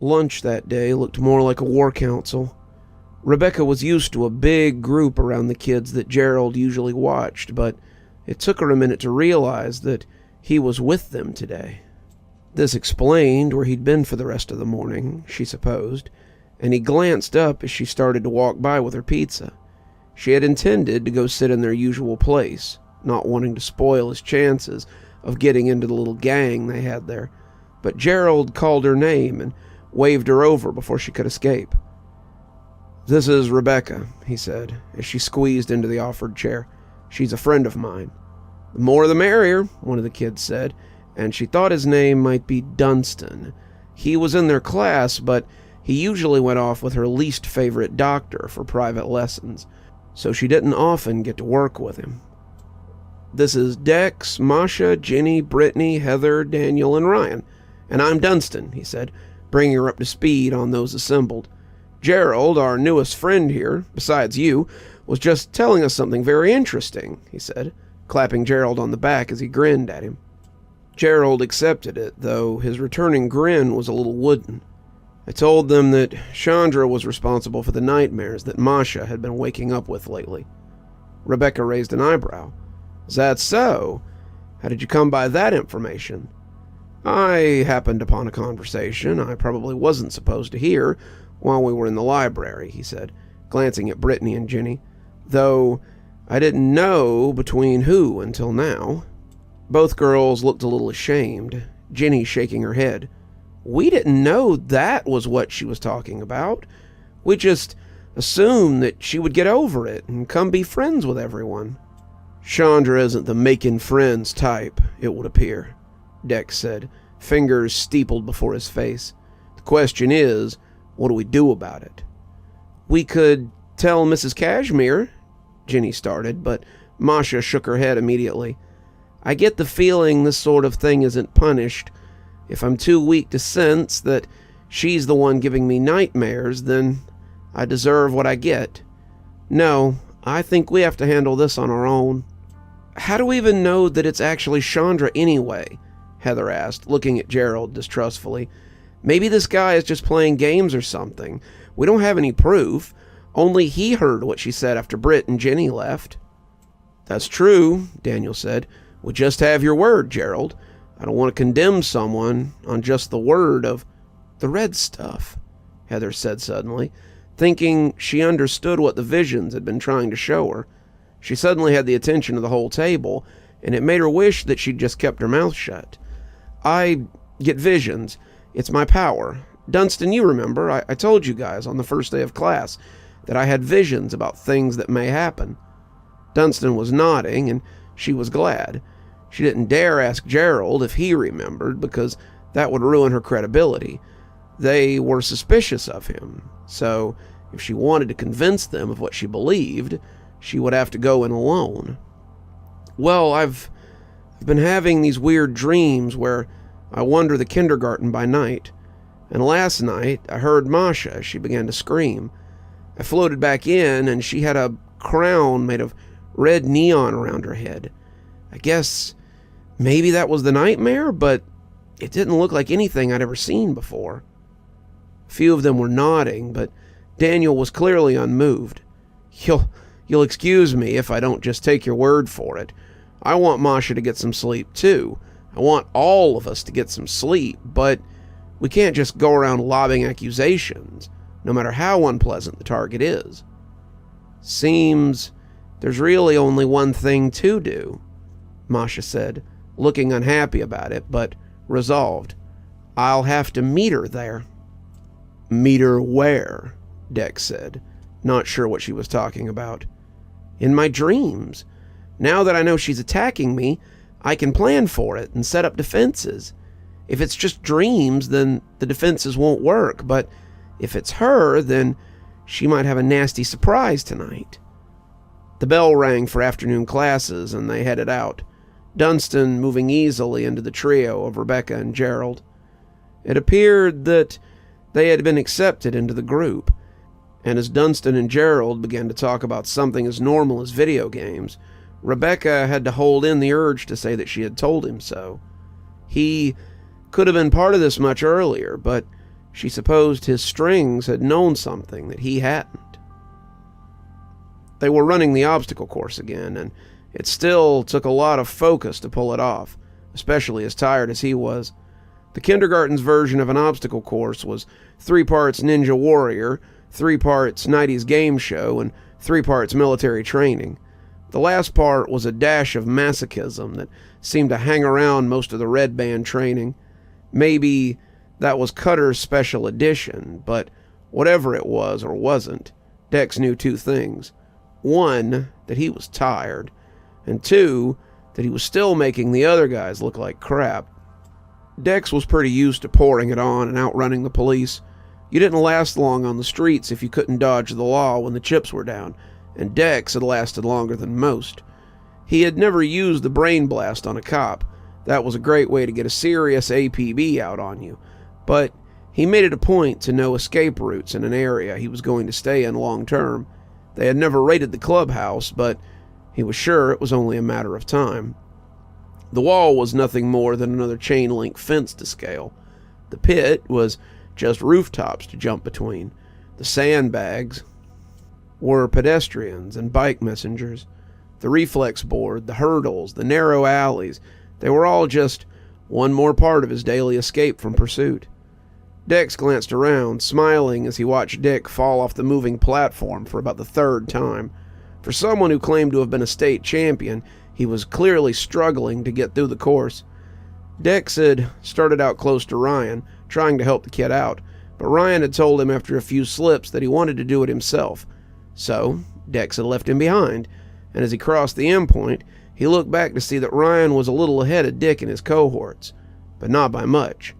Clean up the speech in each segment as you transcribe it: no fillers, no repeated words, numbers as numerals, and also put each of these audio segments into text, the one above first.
Lunch that day looked more like a war council. Rebecca was used to a big group around the kids that Gerald usually watched, but it took her a minute to realize that he was with them today. This explained where he'd been for the rest of the morning, she supposed, and he glanced up as she started to walk by with her pizza. She had intended to go sit in their usual place, not wanting to spoil his chances of getting into the little gang they had there, but Gerald called her name and waved her over before she could escape. "This is Rebecca," he said, as she squeezed into the offered chair. "She's a friend of mine." "The more the merrier," one of the kids said, and she thought his name might be Dunstan. He was in their class, but he usually went off with her least favorite doctor for private lessons, so she didn't often get to work with him. "This is Dex, Masha, Ginny, Brittany, Heather, Daniel, and Ryan. And I'm Dunstan," he said, bringing her up to speed on those assembled. "Gerald, our newest friend here, besides you, was just telling us something very interesting," he said, clapping Gerald on the back as he grinned at him. Gerald accepted it, though his returning grin was a little wooden. "I told them that Chandra was responsible for the nightmares that Masha had been waking up with lately." Rebecca raised an eyebrow. "Is that so? How did you come by that information?" "I happened upon a conversation I probably wasn't supposed to hear while we were in the library," he said, glancing at Brittany and Ginny, "though I didn't know between who until now." Both girls looked a little ashamed, Ginny shaking her head. "We didn't know that was what she was talking about. We just assumed that she would get over it and come be friends with everyone." "Chandra isn't the making friends type, it would appear," Dex said, fingers steepled before his face. "The question is, what do we do about it?" "We could tell Mrs. Cashmere," Ginny started, but Masha shook her head immediately. "I get the feeling this sort of thing isn't punished. If I'm too weak to sense that she's the one giving me nightmares, then I deserve what I get. No, I think we have to handle this on our own." "How do we even know that it's actually Chandra anyway?" Heather asked, looking at Gerald distrustfully. "Maybe this guy is just playing games or something. We don't have any proof. Only he heard what she said after Britt and Ginny left." "That's true," Daniel said. "We just have your word, Gerald. I don't want to condemn someone on just the word of—" "The red stuff," Heather said suddenly, thinking she understood what the visions had been trying to show her. She suddenly had the attention of the whole table, and it made her wish that she'd just kept her mouth shut. "I get visions. It's my power. Dunstan, you remember, I told you guys on the first day of class that I had visions about things that may happen." Dunstan was nodding, and she was glad. She didn't dare ask Gerald if he remembered, because that would ruin her credibility. They were suspicious of him, so if she wanted to convince them of what she believed, she would have to go in alone. "Well, I've been having these weird dreams where I wander the kindergarten by night, and last night I heard Masha. She began to scream. I floated back in, and she had a crown made of red neon around her head. I guess maybe that was the nightmare, but it didn't look like anything I'd ever seen before." A few of them were nodding, but Daniel was clearly unmoved. You'll excuse me if I don't just take your word for it. I want Masha to get some sleep too. I want all of us to get some sleep, but we can't just go around lobbing accusations, no matter how unpleasant the target is. "Seems there's really only one thing to do," Masha said, looking unhappy about it, but resolved. "I'll have to meet her there." "Meet her where?" Dex said, not sure what she was talking about. "In my dreams. Now that I know she's attacking me, I can plan for it and set up defenses. If it's just dreams, then the defenses won't work, but if it's her, then she might have a nasty surprise tonight." The bell rang for afternoon classes, and they headed out, Dunstan moving easily into the trio of Rebecca and Gerald. It appeared that they had been accepted into the group, and as Dunstan and Gerald began to talk about something as normal as video games, Rebecca had to hold in the urge to say that she had told him so. He could have been part of this much earlier, but She supposed his strings had known something that he hadn't. They were running the obstacle course again, and it still took a lot of focus to pull it off, especially as tired as he was. The kindergarten's version of an obstacle course was 3 parts Ninja Warrior, 3 parts 90s game show, and 3 parts military training. The last part was a dash of masochism that seemed to hang around most of the red band training. Maybe that was Cutter's special edition, but whatever it was or wasn't, Dex knew 2 things. 1, that he was tired, and 2, that he was still making the other guys look like crap. Dex was pretty used to pouring it on and outrunning the police. You didn't last long on the streets if you couldn't dodge the law when the chips were down, and Dex had lasted longer than most. He had never used the brain blast on a cop. That was a great way to get a serious APB out on you, but he made it a point to know escape routes in an area he was going to stay in long term. They had never raided the clubhouse, but he was sure it was only a matter of time. The wall was nothing more than another chain-link fence to scale. The pit was just rooftops to jump between. The sandbags were pedestrians and bike messengers. The reflex board, the hurdles, the narrow alleys, they were all just one more part of his daily escape from pursuit. Dex glanced around, smiling as he watched Dick fall off the moving platform for about the 3rd time. For someone who claimed to have been a state champion, he was clearly struggling to get through the course. Dex had started out close to Ryan, trying to help the kid out, but Ryan had told him after a few slips that he wanted to do it himself. So, Dex had left him behind, and as he crossed the endpoint, he looked back to see that Ryan was a little ahead of Dick and his cohorts, but not by much.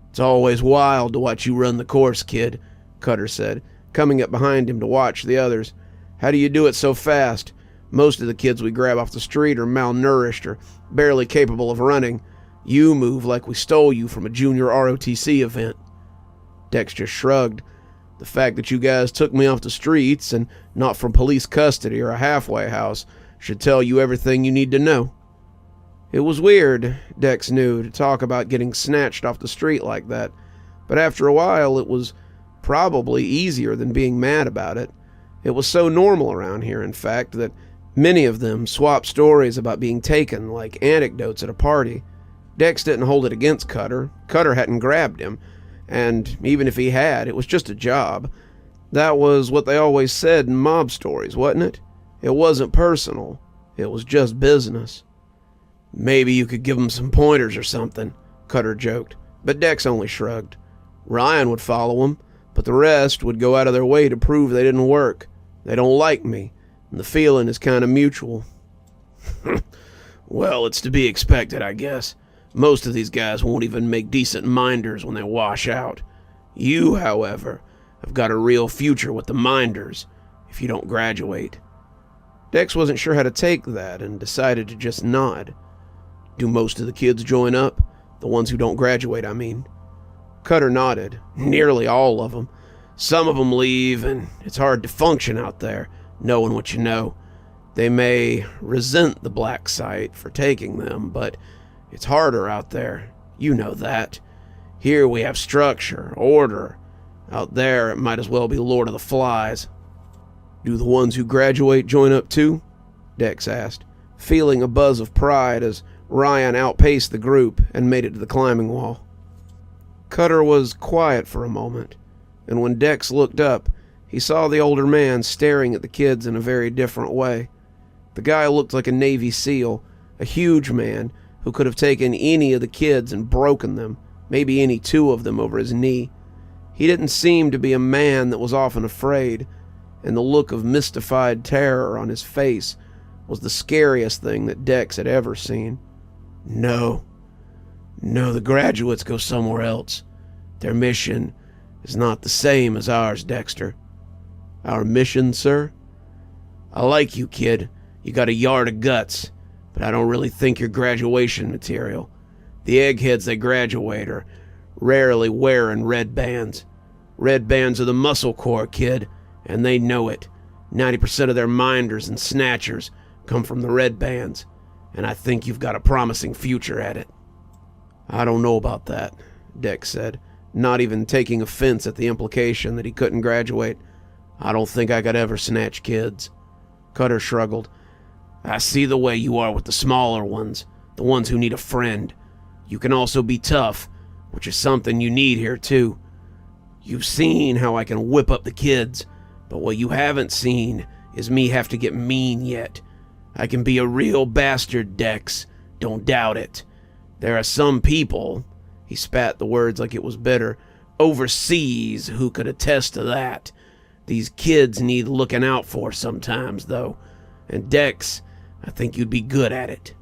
"It's always wild to watch you run the course, kid," Cutter said, coming up behind him to watch the others. "How do you do it so fast? Most of the kids we grab off the street are malnourished or barely capable of running. You move like we stole you from a junior ROTC event." Dex just shrugged. "The fact that you guys took me off the streets and not from police custody or a halfway house should tell you everything you need to know." It was weird, Dex knew, to talk about getting snatched off the street like that, but after a while it was probably easier than being mad about it. It was so normal around here, in fact, that many of them swapped stories about being taken like anecdotes at a party. Dex didn't hold it against Cutter. Cutter hadn't grabbed him, and even if he had, it was just a job. That was what they always said in mob stories, wasn't it? It wasn't personal. It was just business. "Maybe you could give them some pointers or something," Cutter joked, but Dex only shrugged. "Ryan would follow them, but the rest would go out of their way to prove they didn't work. They don't like me, and the feeling is kind of mutual." "Well, it's to be expected, I guess. Most of these guys won't even make decent minders when they wash out. You, however, have got a real future with the minders, if you don't graduate." Dex wasn't sure how to take that and decided to just nod. "Do most of the kids join up? The ones who don't graduate, I mean." Cutter nodded. "Nearly all of them. Some of them leave, and it's hard to function out there, knowing what you know. They may resent the Blacksite for taking them, but it's harder out there. You know that. Here we have structure, order. Out there, it might as well be Lord of the Flies." "Do the ones who graduate join up too?" Dex asked, feeling a buzz of pride as Ryan outpaced the group and made it to the climbing wall. Cutter was quiet for a moment, and when Dex looked up, he saw the older man staring at the kids in a very different way. The guy looked like a Navy SEAL, a huge man who could have taken any of the kids and broken them, maybe any 2 of them over his knee. He didn't seem to be a man that was often afraid, and the look of mystified terror on his face was the scariest thing that Dex had ever seen. No, the graduates go somewhere else. Their mission is not the same as ours, Dexter." "Our mission, sir?" "I like you, kid. You got a yard of guts, but I don't really think you're graduation material. The eggheads that graduate are rarely wearing red bands. Red bands are the muscle core, kid, and they know it. 90% of their minders and snatchers come from the red bands, and I think you've got a promising future at it." "I don't know about that," Dex said, not even taking offense at the implication that he couldn't graduate. "I don't think I could ever snatch kids." Cutter shrugged. "I see the way you are with the smaller ones, the ones who need a friend. You can also be tough, which is something you need here too. You've seen how I can whip up the kids, but what you haven't seen is me have to get mean yet. I can be a real bastard, Dex. Don't doubt it. There are some people," he spat the words like it was bitter, "overseas who could attest to that. These kids need looking out for sometimes, though. And Dex, I think you'd be good at it."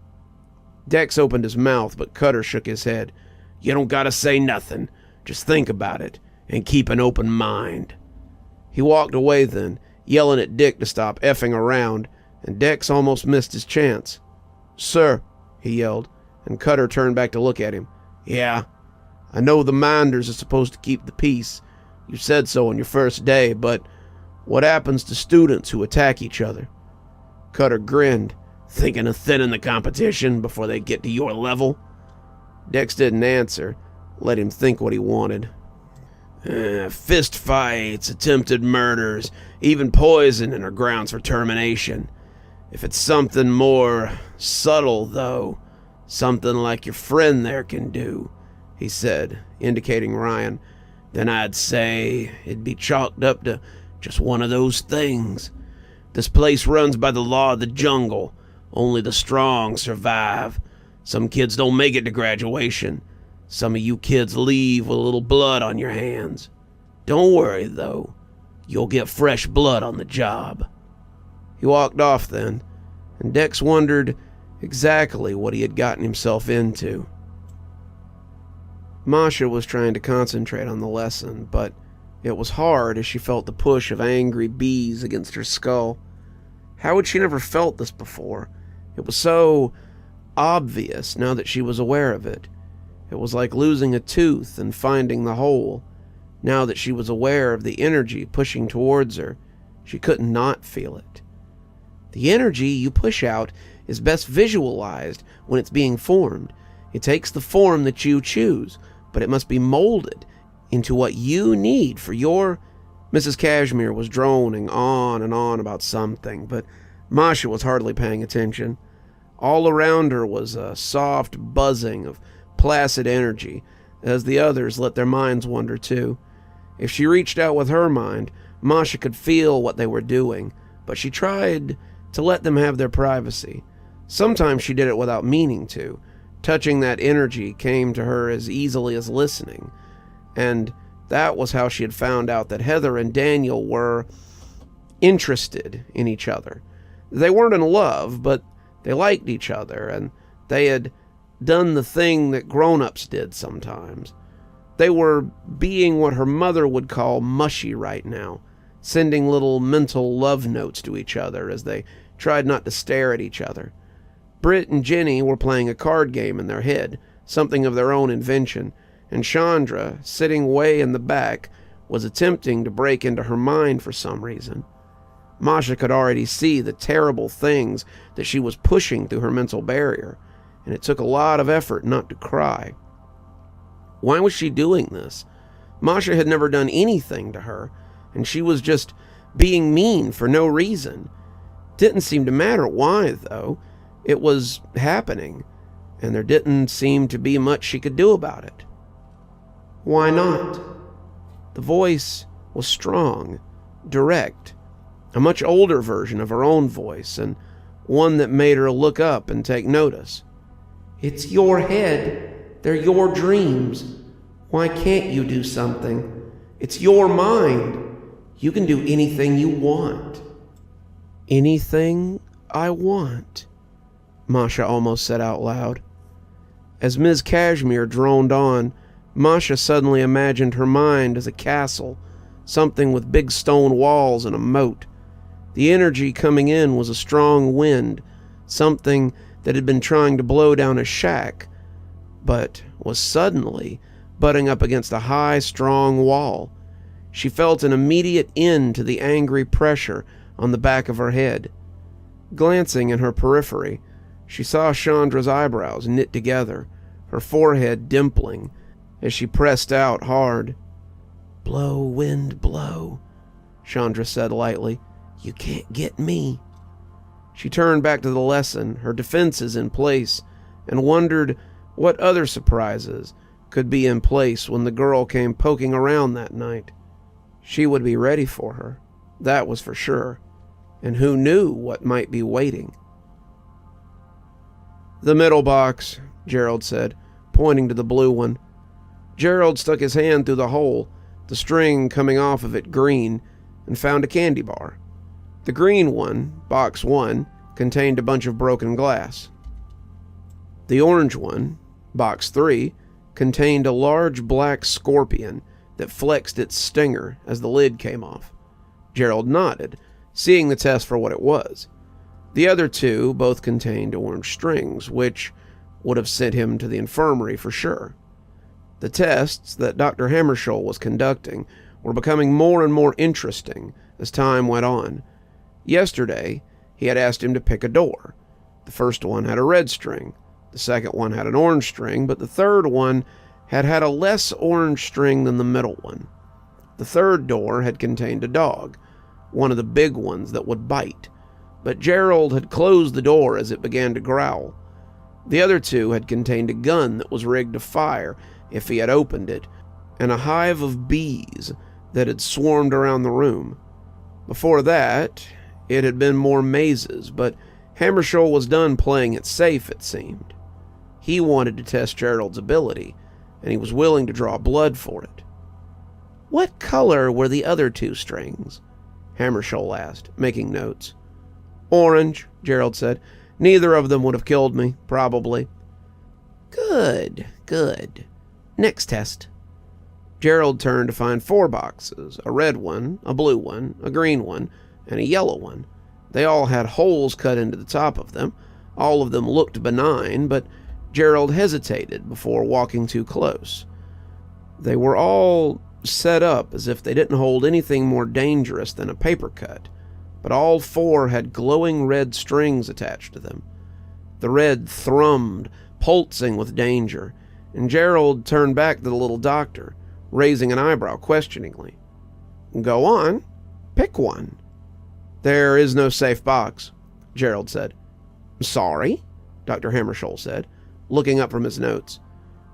Dex opened his mouth, but Cutter shook his head. "You don't gotta say nothing. Just think about it, and keep an open mind." He walked away then, yelling at Dick to stop effing around, and Dex almost missed his chance. "Sir," he yelled, and Cutter turned back to look at him. "Yeah, I know the Minders are supposed to keep the peace. You said so on your first day, but what happens to students who attack each other?" Cutter grinned. "Thinking of thinning the competition before they get to your level?" Dex didn't answer. Let him think what he wanted. Fist fights, attempted murders, even poisoning are grounds for termination. If it's something more subtle, though, something like your friend there can do," he said, indicating Ryan, "then I'd say it'd be chalked up to just one of those things. This place runs by the law of the jungle. Only the strong survive. Some kids don't make it to graduation. Some of you kids leave with a little blood on your hands. Don't worry, though. You'll get fresh blood on the job." He walked off then, and Dex wondered exactly what he had gotten himself into. Masha was trying to concentrate on the lesson, but it was hard as she felt the push of angry bees against her skull. How had she never felt this before? It was so obvious now that she was aware of it. It was like losing a tooth and finding the hole. Now that she was aware of the energy pushing towards her, she couldn't not feel it. The energy you push out is best visualized when it's being formed. It takes the form that you choose, but it must be molded into what you need for your... Mrs. Cashmere was droning on and on about something, but Masha was hardly paying attention. All around her was a soft buzzing of placid energy, as the others let their minds wander too. If she reached out with her mind, Masha could feel what they were doing, but she tried to let them have their privacy. Sometimes she did it without meaning to. Touching that energy came to her as easily as listening, and that was how she had found out that Heather and Daniel were interested in each other. They weren't in love, but they liked each other, and they had done the thing that grown-ups did sometimes. They were being what her mother would call mushy right now, sending little mental love notes to each other as they tried not to stare at each other. Britt and Jenny were playing a card game in their head, something of their own invention, and Chandra, sitting way in the back, was attempting to break into her mind for some reason. Masha could already see the terrible things that she was pushing through her mental barrier, and it took a lot of effort not to cry. Why was she doing this? Masha had never done anything to her, and she was just being mean for no reason. Didn't seem to matter why, though. It was happening, and there didn't seem to be much she could do about it. Why not? The voice was strong, direct, a much older version of her own voice, and one that made her look up and take notice. It's your head. They're your dreams. Why can't you do something? It's your mind. You can do anything you want. Anything I want, Masha almost said out loud. As Ms. Cashmere droned on, Masha suddenly imagined her mind as a castle, something with big stone walls and a moat. The energy coming in was a strong wind, something that had been trying to blow down a shack, but was suddenly butting up against a high, strong wall. She felt an immediate end to the angry pressure on the back of her head. Glancing in her periphery, she saw Chandra's eyebrows knit together, her forehead dimpling, as she pressed out hard. "Blow, wind, blow," Chandra said lightly. "You can't get me." She turned back to the lesson, her defenses in place, and wondered what other surprises could be in place when the girl came poking around that night. She would be ready for her, that was for sure, and who knew what might be waiting. "The middle box," Gerald said, pointing to the blue one. Gerald stuck his hand through the hole, the string coming off of it green, and found a candy bar. The green one, box 1, contained a bunch of broken glass. The orange one, box 3, contained a large black scorpion that flexed its stinger as the lid came off. Gerald nodded, seeing the test for what it was. The other two both contained orange strings, which would have sent him to the infirmary for sure. The tests that Dr. Hammarskjöld was conducting were becoming more and more interesting as time went on. Yesterday, he had asked him to pick a door. The first one had a red string, the second one had an orange string, but the third one had a less orange string than the middle one. The third door had contained a dog, one of the big ones that would bite, but Gerald had closed the door as it began to growl. The other two had contained a gun that was rigged to fire if he had opened it, and a hive of bees that had swarmed around the room. Before that, it had been more mazes, but Hammarskjöld was done playing it safe, it seemed. He wanted to test Gerald's ability, and he was willing to draw blood for it. "What color were the other two strings?" Hammarskjöld asked, making notes. "Orange," Gerald said. "Neither of them would have killed me, probably." Good. Next test." Gerald turned to find 4 boxes, a red one, a blue one, a green one, and a yellow one. They all had holes cut into the top of them. All of them looked benign, but Gerald hesitated before walking too close. They were all set up as if they didn't hold anything more dangerous than a paper cut, but all 4 had glowing red strings attached to them. The red thrummed, pulsing with danger, and Gerald turned back to the little doctor, raising an eyebrow questioningly. "Go on. Pick one." "There is no safe box," Gerald said. "Sorry?" Dr. Hammarskjöld said, looking up from his notes.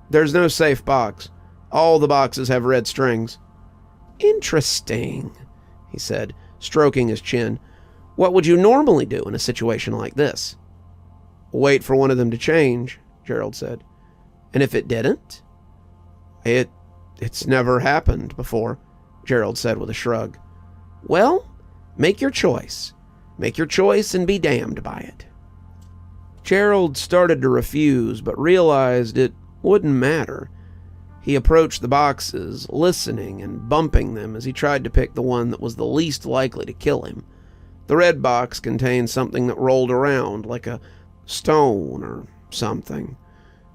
"There's no safe box. All the boxes have red strings." "Interesting," he said, stroking his chin. "What would you normally do in a situation like this?" "Wait for one of them to change," Gerald said. "And if it didn't?" It's never happened before," Gerald said with a shrug. "Well, make your choice. Make your choice and be damned by it." Gerald started to refuse, but realized it wouldn't matter. He approached the boxes, listening and bumping them as he tried to pick the one that was the least likely to kill him. The red box contained something that rolled around, like a stone or something.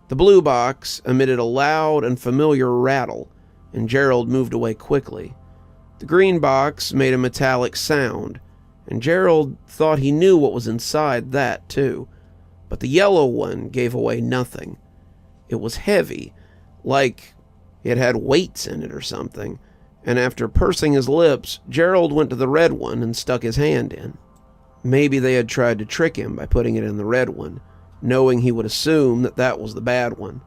The blue box emitted a loud and familiar rattle, and Gerald moved away quickly. The green box made a metallic sound, and Gerald thought he knew what was inside that, too. But the yellow one gave away nothing. It was heavy, like it had weights in it or something, and after pursing his lips, Gerald went to the red one and stuck his hand in. Maybe they had tried to trick him by putting it in the red one, knowing he would assume that that was the bad one.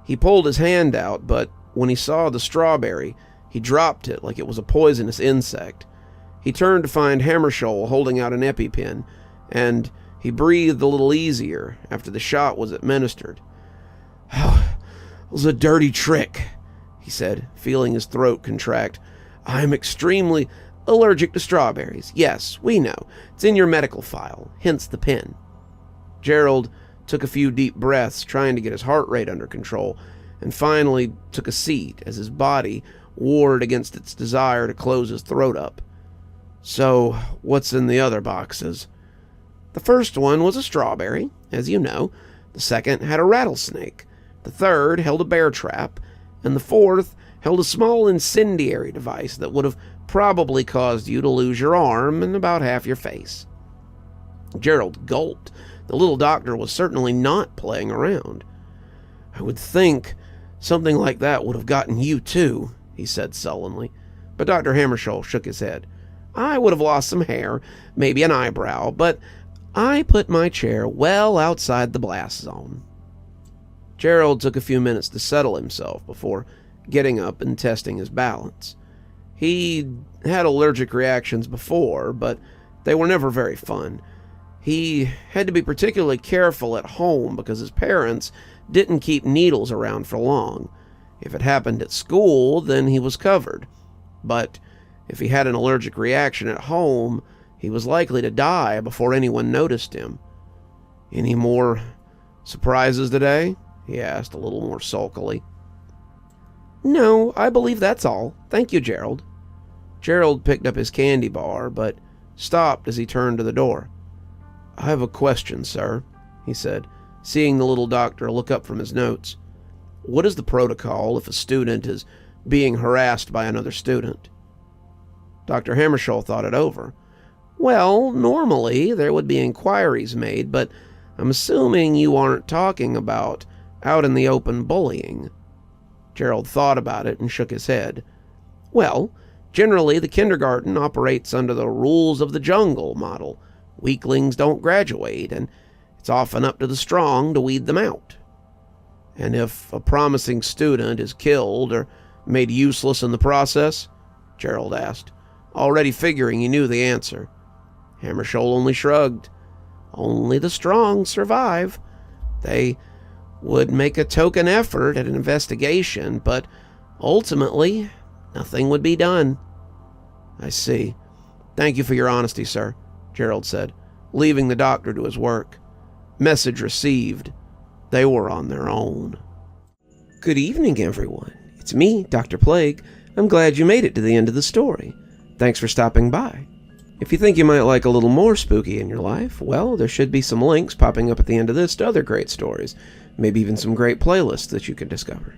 He pulled his hand out, but when he saw the strawberry, he dropped it like it was a poisonous insect. He turned to find Hammarskjöld holding out an EpiPen, and he breathed a little easier after the shot was administered. "Oh, it was a dirty trick," he said, feeling his throat contract. "I am extremely allergic to strawberries. Yes, we know. It's in your medical file, hence the pen." Gerald took a few deep breaths, trying to get his heart rate under control, and finally took a seat as his body warred against its desire to close his throat up. "So, what's in the other boxes?" "The first one was a strawberry, as you know. The second had a rattlesnake. The third held a bear trap, and the fourth held a small incendiary device that would have probably caused you to lose your arm and about half your face." Gerald gulped. The little doctor was certainly not playing around. "I would think Something like that would have gotten you too, he said sullenly. But Dr. Hammarskjöld shook his head. I would have lost some hair, maybe an eyebrow, but I put my chair well outside the blast zone. Gerald took a few minutes to settle himself before getting up and testing his balance. He had allergic reactions before, but they were never very fun. He had to be particularly careful at home because his parents didn't keep needles around for long. If it happened at school, then he was covered. But if he had an allergic reaction at home, he was likely to die before anyone noticed him. Any more surprises today? He asked a little more sulkily. No, I believe that's all. Thank you, Gerald. Gerald picked up his candy bar, but stopped as he turned to the door. I have a question, sir, he said, seeing the little doctor look up from his notes. What is the protocol if a student is being harassed by another student? Dr. Hammarskjöld thought it over. Well, normally there would be inquiries made, but I'm assuming you aren't talking about out in the open bullying. Gerald thought about it and shook his head. Well, generally the kindergarten operates under the rules of the jungle model. Weaklings don't graduate, and it's often up to the strong to weed them out. And if a promising student is killed or made useless in the process? Gerald asked, already figuring he knew the answer. Hammarskjöld only shrugged. Only the strong survive. They would make a token effort at an investigation, but ultimately, nothing would be done. I see. Thank you for your honesty, sir, Gerald said, leaving the doctor to his work. Message received. They were on their own. Good evening, everyone. It's me, Dr. Plague. I'm glad you made it to the end of the story. Thanks for stopping by. If you think you might like a little more spooky in your life, well, there should be some links popping up at the end of this to other great stories, maybe even some great playlists that you can discover.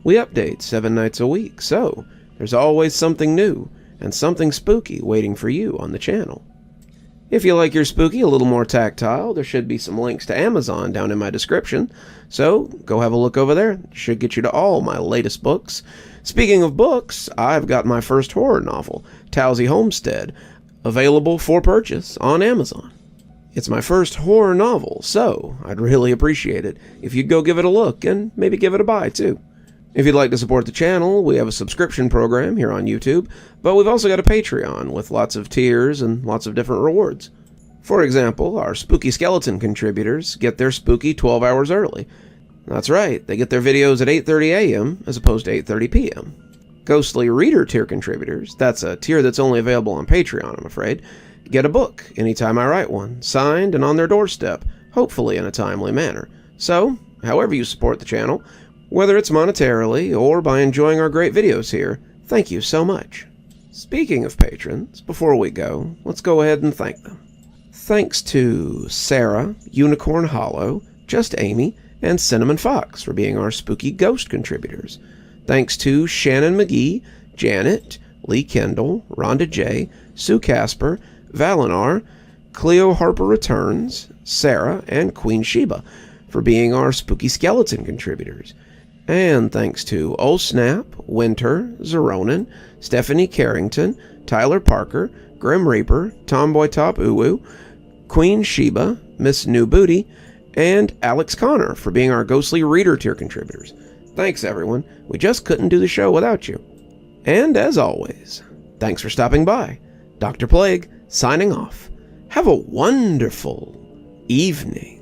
We update 7 nights a week, so there's always something new and something spooky waiting for you on the channel. If you like your spooky a little more tactile, there should be some links to Amazon down in my description, so go have a look over there. It should get you to all my latest books. Speaking of books, I've got my first horror novel, Towsy Homestead, available for purchase on Amazon. It's my first horror novel, so I'd really appreciate it if you'd go give it a look and maybe give it a buy too. If you'd like to support the channel, we have a subscription program here on YouTube, but we've also got a Patreon with lots of tiers and lots of different rewards. For example, our Spooky Skeleton contributors get their spooky 12 hours early. That's right, they get their videos at 8:30 a.m. as opposed to 8:30 p.m. Ghostly Reader tier contributors, that's a tier that's only available on Patreon, I'm afraid, get a book anytime I write one, signed and on their doorstep, hopefully in a timely manner. So, however you support the channel, whether it's monetarily or by enjoying our great videos here, thank you so much. Speaking of patrons, before we go, let's go ahead and thank them. Thanks to Sara, Unicorn Hollow, JustAmy, and Cinnamon Fox for being our spooky ghost contributors. Thanks to Shannon McGhee, Janet, Lee Kendall, Ronda J, Sue Casper, Valinar, CleoHarperReturns, Sara, and Queen Sheebah for being our spooky skeleton contributors. And thanks to Oh Snap, Winter, Xaronan, Stephanie Carrington, Tyler Parker, Grim Reaper, TomBoiTopUwU, Queen Sheebah, MissNewBooty, and Alex Connor for being our Ghostly Reader tier contributors. Thanks, everyone. We just couldn't do the show without you. And as always, thanks for stopping by. Dr. Plague, signing off. Have a wonderful evening.